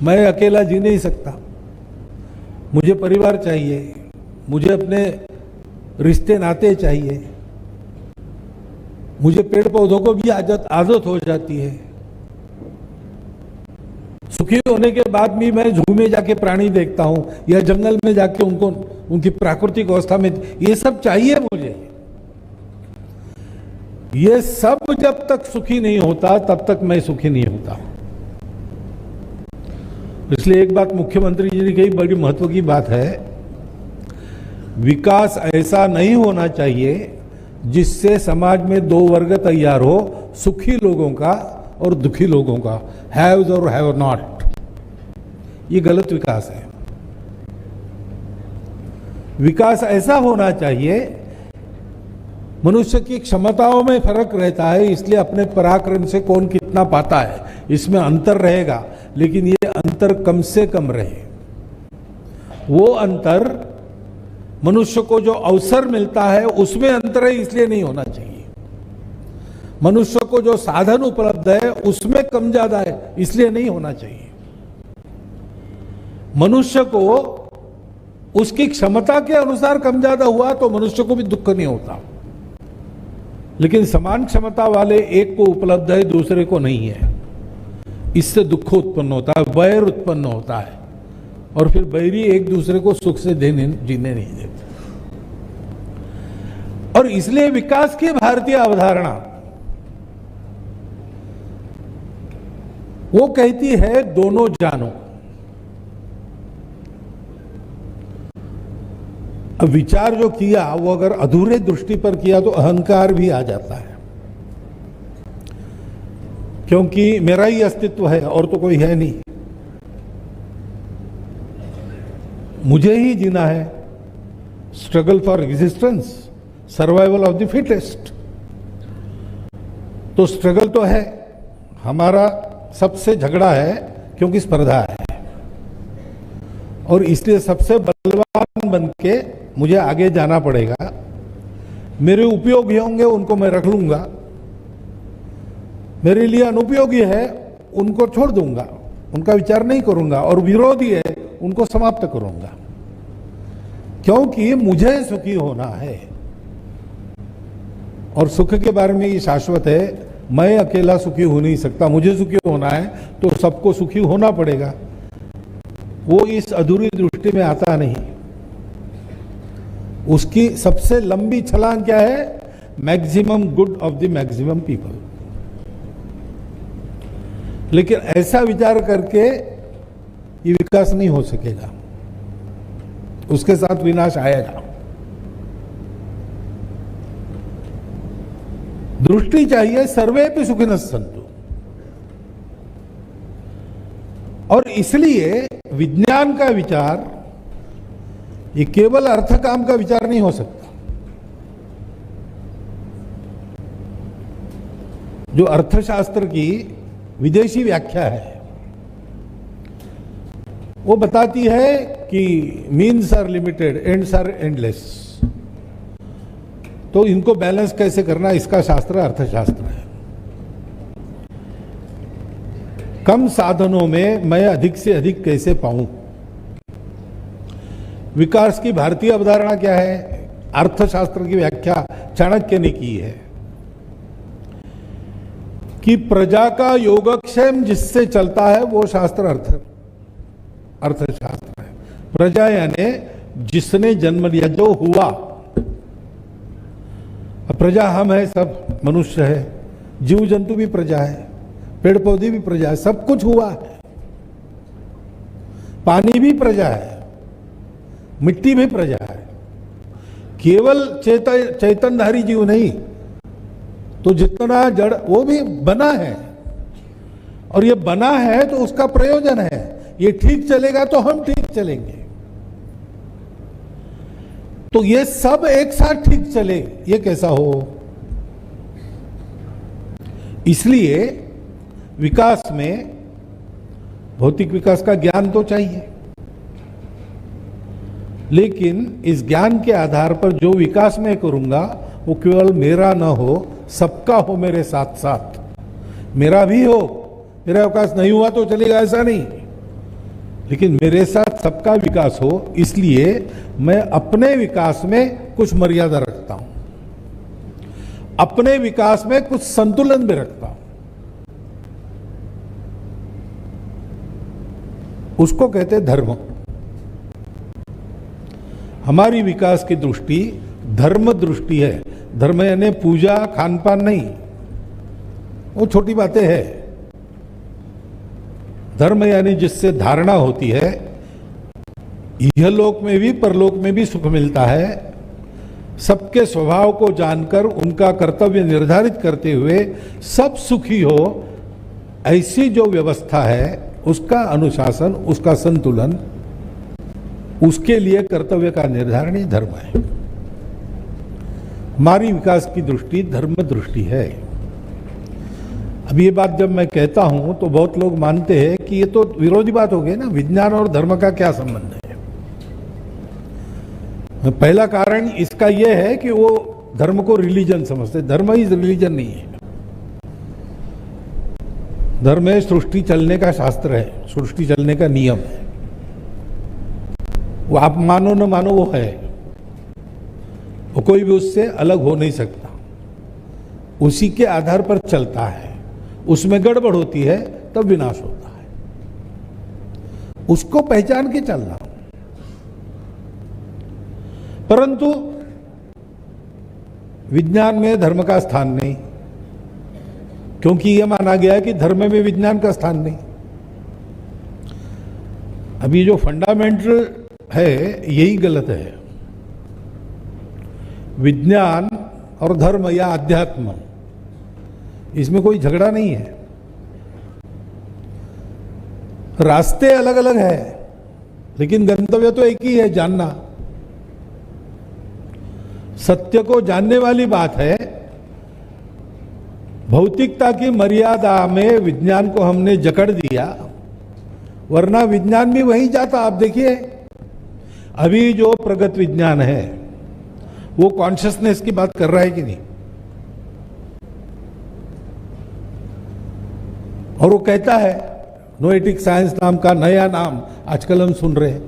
मैं अकेला जी नहीं सकता, मुझे परिवार चाहिए, मुझे अपने रिश्ते नाते चाहिए, मुझे पेड़ पौधों को भी आदत हो जाती है। सुखी होने के बाद भी मैं जू में जाके प्राणी देखता हूं या जंगल में जाके उनको उनकी प्राकृतिक अवस्था में, ये सब चाहिए मुझे। ये सब जब तक सुखी नहीं होता तब तक मैं सुखी नहीं होता। इसलिए एक बात मुख्यमंत्री जी ने कही, बड़ी महत्व की बात है, विकास ऐसा नहीं होना चाहिए जिससे समाज में दो वर्ग तैयार हो, सुखी लोगों का और दुखी लोगों का, हैव्स और हैव नॉट। ये गलत विकास है। विकास ऐसा होना चाहिए, मनुष्य की क्षमताओं में फर्क रहता है, इसलिए अपने पराक्रम से कौन कितना पाता है इसमें अंतर रहेगा, लेकिन ये अंतर कम से कम रहे। वो अंतर मनुष्य को जो अवसर मिलता है उसमें अंतर है, इसलिए नहीं होना चाहिए। मनुष्य को जो साधन उपलब्ध है उसमें कम ज्यादा है, इसलिए नहीं होना चाहिए। मनुष्य को उसकी क्षमता के अनुसार कम ज्यादा हुआ तो मनुष्य को भी दुख नहीं होता, लेकिन समान क्षमता वाले एक को उपलब्ध है, दूसरे को नहीं है, इससे दुख उत्पन्न होता है, वैर उत्पन्न होता है, और फिर बैरी एक दूसरे को सुख से जीने नहीं देते। और इसलिए विकास की भारतीय अवधारणा वो कहती है दोनों जानो। अब विचार जो किया वो अगर अधूरे दृष्टि पर किया तो अहंकार भी आ जाता है, क्योंकि मेरा ही अस्तित्व है और तो कोई है नहीं, मुझे ही जीना है। Struggle for existence, survival of the fittest. तो स्ट्रगल तो है, हमारा सबसे झगड़ा है, क्योंकि स्पर्धा है, और इसलिए सबसे बलवान बन के मुझे आगे जाना पड़ेगा। मेरे उपयोगी होंगे उनको मैं रख लूंगा, मेरे लिए अनुपयोगी है उनको छोड़ दूंगा, उनका विचार नहीं करूंगा, और विरोधी है उनको समाप्त करूंगा, क्योंकि मुझे सुखी होना है। और सुख के बारे में ये शाश्वत है, मैं अकेला सुखी हो नहीं सकता, मुझे सुखी होना है तो सबको सुखी होना पड़ेगा। वो इस अधूरी दृष्टि में आता नहीं। उसकी सबसे लंबी छलांग क्या है? Maximum good of the maximum people. लेकिन ऐसा विचार करके ये विकास नहीं हो सकेगा, उसके साथ विनाश आएगा। दृष्टि चाहिए सर्वे भी सुखिनः सन्तु। और इसलिए विज्ञान का विचार ये केवल अर्थ काम का विचार नहीं हो सकता। जो अर्थशास्त्र की विदेशी व्याख्या है वो बताती है कि means are limited, ends are endless. तो इनको बैलेंस कैसे करना, इसका शास्त्र अर्थशास्त्र है। कम साधनों में मैं अधिक से अधिक कैसे पाऊं। विकास की भारतीय अवधारणा क्या है? अर्थशास्त्र की व्याख्या चाणक्य ने की है कि प्रजा का योगक्षेम जिससे चलता है वो शास्त्र अर्थशास्त्र है। प्रजा यानी जिसने जन्म लिया, जो हुआ। प्रजा हम है, सब मनुष्य है, जीव जंतु भी प्रजा है, पेड़ पौधे भी प्रजा है, सब कुछ हुआ है। पानी भी प्रजा है, मिट्टी भी प्रजा है। केवल चैतन्यधारी जीव नहीं, तो जितना जड़ वो भी बना है, और ये बना है तो उसका प्रयोजन है। ये ठीक चलेगा तो हम ठीक चलेंगे। तो ये सब एक साथ ठीक चले, ये कैसा हो? इसलिए विकास में भौतिक विकास का ज्ञान तो चाहिए, लेकिन इस ज्ञान के आधार पर जो विकास मैं करूंगा वो केवल मेरा ना हो, सबका हो मेरे साथ साथ। मेरा भी हो, मेरा विकास नहीं हुआ तो चलेगा ऐसा नहीं। लेकिन मेरे साथ सबका विकास हो, इसलिए मैं अपने विकास में कुछ मर्यादा रखता हूं, अपने विकास में कुछ संतुलन भी रखता हूं। उसको कहते हैं धर्म। हमारी विकास की दृष्टि धर्म दृष्टि है। धर्म यानी पूजा खान पान नहीं, वो छोटी बातें हैं। धर्म यानी जिससे धारणा होती है इहलोक में भी परलोक में भी सुख मिलता है। सबके स्वभाव को जानकर उनका कर्तव्य निर्धारित करते हुए सब सुखी हो, ऐसी जो व्यवस्था है उसका अनुशासन, उसका संतुलन, उसके लिए कर्तव्य का निर्धारण ही धर्म है। हमारी विकास की दृष्टि धर्म दृष्टि है। अब ये बात जब मैं कहता हूं तो बहुत लोग मानते हैं कि ये तो विरोधी बात हो गई ना, विज्ञान और धर्म का क्या संबंध है। पहला कारण इसका यह है कि वो धर्म को रिलीजन समझते। धर्म ही रिलीजन नहीं है। धर्म है सृष्टि चलने का शास्त्र है, सृष्टि चलने का नियम है। वो आप मानो न मानो वो है, वो कोई भी उससे अलग हो नहीं सकता, उसी के आधार पर चलता है। उसमें गड़बड़ होती है तब विनाश होता है। उसको पहचान के चलना। परंतु विज्ञान में धर्म का स्थान नहीं, क्योंकि यह माना गया है कि धर्म में विज्ञान का स्थान नहीं। अभी जो फंडामेंटल है यही गलत है। विज्ञान और धर्म या अध्यात्म, इसमें कोई झगड़ा नहीं है। रास्ते अलग अलग है, लेकिन गंतव्य तो एक ही है, जानना। सत्य को जानने वाली बात है। भौतिकता की मर्यादा में विज्ञान को हमने जकड़ दिया, वरना विज्ञान भी वहीं जाता। आप देखिए अभी जो प्रगत विज्ञान है वो कॉन्शियसनेस की बात कर रहा है कि नहीं? और वो कहता है, नोएटिक साइंस नाम का नया नाम आजकल हम सुन रहे हैं,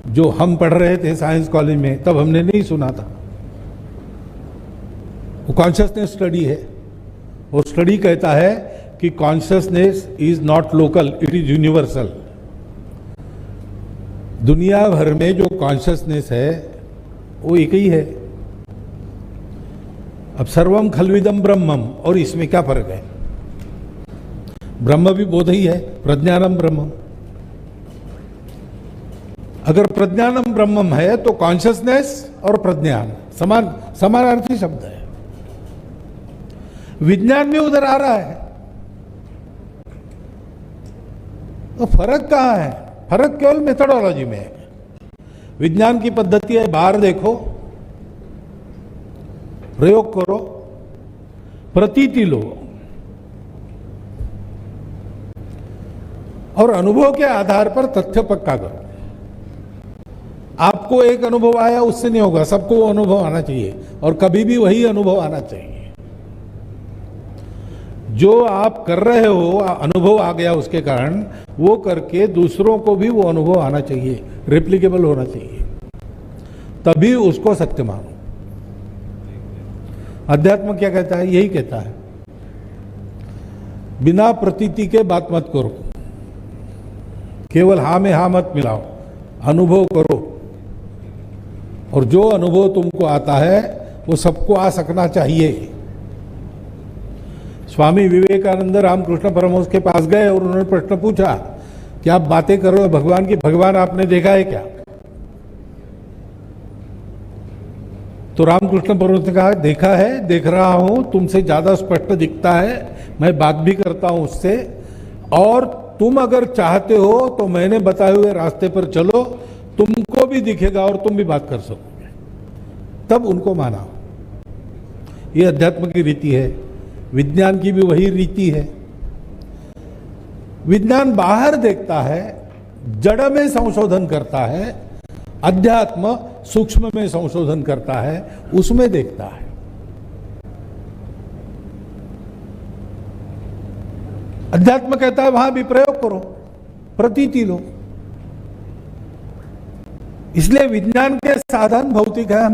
जो हम पढ़ रहे थे साइंस कॉलेज में तब हमने नहीं सुना था। वो कॉन्शियसनेस स्टडी है। वो स्टडी कहता है कि consciousness is not local, it is universal. दुनिया भर में जो कॉन्शियसनेस है वो एक ही है। अब सर्वम खल्विदम ब्रह्मम, और इसमें क्या फर्क है? ब्रह्म भी बोध ही है, प्रज्ञानम ब्रह्मम। अगर प्रज्ञानम ब्रह्मम है तो कॉन्शियसनेस और प्रज्ञान समानार्थी शब्द है। विज्ञान भी उधर आ रहा है, तो फर्क कहां है? फर्क केवल मेथोडोलॉजी में है। विज्ञान की पद्धति है, बाहर देखो, प्रयोग करो, प्रतीति लो और अनुभव के आधार पर तथ्य पक्का करो। आपको एक अनुभव आया उससे नहीं होगा, सबको वो अनुभव आना चाहिए, और कभी भी वही अनुभव आना चाहिए। जो आप कर रहे हो, अनुभव आ गया उसके कारण, वो करके दूसरों को भी वो अनुभव आना चाहिए, रेप्लिकेबल होना चाहिए, तभी उसको सत्य मानो। अध्यात्म क्या कहता है? यही कहता है, बिना प्रतीति के बात मत करो, केवल हाँ में हाँ मत मिलाओ, अनुभव करो, और जो अनुभव तुमको आता है वो सबको आ सकना चाहिए। स्वामी विवेकानंद रामकृष्ण परमहंस के पास गए और उन्होंने प्रश्न पूछा कि आप बातें कर रहे हो भगवान की, भगवान आपने देखा है क्या? तो रामकृष्ण परमहंस ने कहा, देखा है, देख रहा हूं, तुमसे ज्यादा स्पष्ट दिखता है, मैं बात भी करता हूं उससे, और तुम अगर चाहते हो तो मैंने बताए हुए रास्ते पर चलो, तुमको भी दिखेगा और तुम भी बात कर सकोगे। तब उनको माना। ये अध्यात्म की रीति है। विज्ञान की भी वही रीति है। विज्ञान बाहर देखता है, जड़ में संशोधन करता है, अध्यात्म सूक्ष्म में संशोधन करता है, उसमें देखता है। अध्यात्म कहता है वहां भी प्रयोग करो, प्रतीति लो, इसलिए विज्ञान के साधन भौतिक है, हम